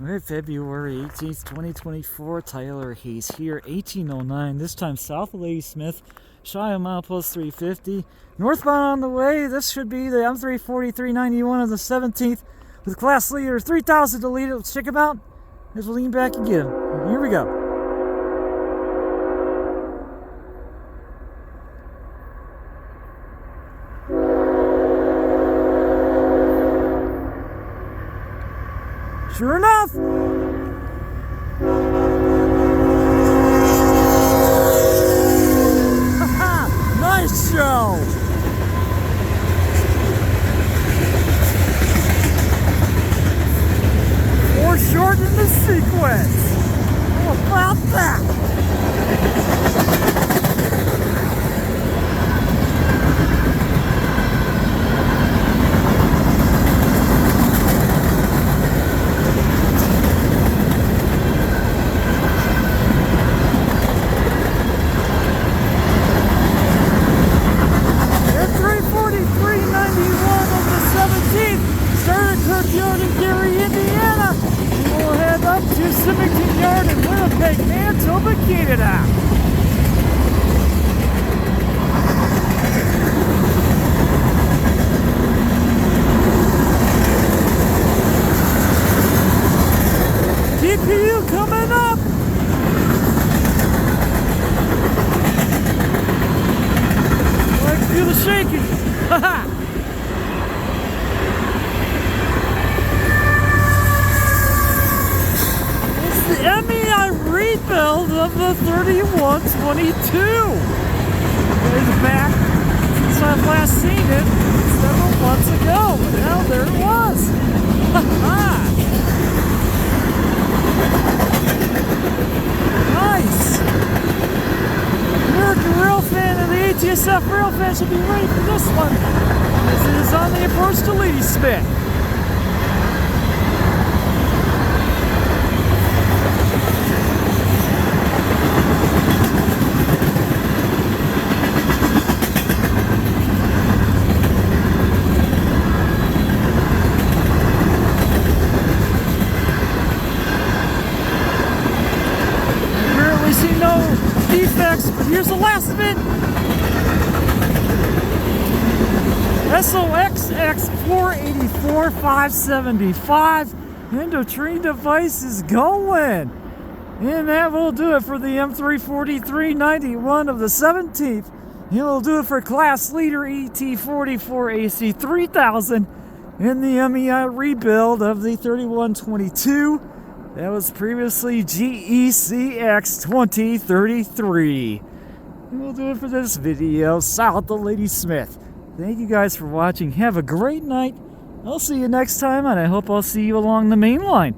Alright, February 18th, 2024, Tyler Hayes here, 1809, this time south of Ladysmith, shy of milepost 350. Northbound on the way, this should be the M34391 of the 17th, with class leader 3000 deleted. Let's check him out, as we'll lean back and get him. Here we go. Sure enough! Nice show! Foreshortened the sequence! How about that? Indiana. We'll head up to Symington Yard in Winnipeg, Manitoba, Canada. DPU coming up. I can feel the shaking. Haha. MEI rebuild of the 3122. It's back since I've last seen it several months ago. But now there it was. Nice. American rail fan and the ATSF rail fan should be ready for this one, as it is on the approach to Ladysmith. See no defects, but here's the last of it. SOXX 484-575 Endotrain device is going. And that will do it for the M34391 of the 17th. And it'll do it for class leader ET44AC 3000 and the MEI rebuild of the 3122. That was previously GECX 2033. And we'll do it for this video, south of Ladysmith. Thank you guys for watching. Have a great night. I'll see you next time, and I hope I'll see you along the main line.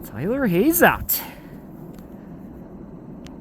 Tyler Hayes out.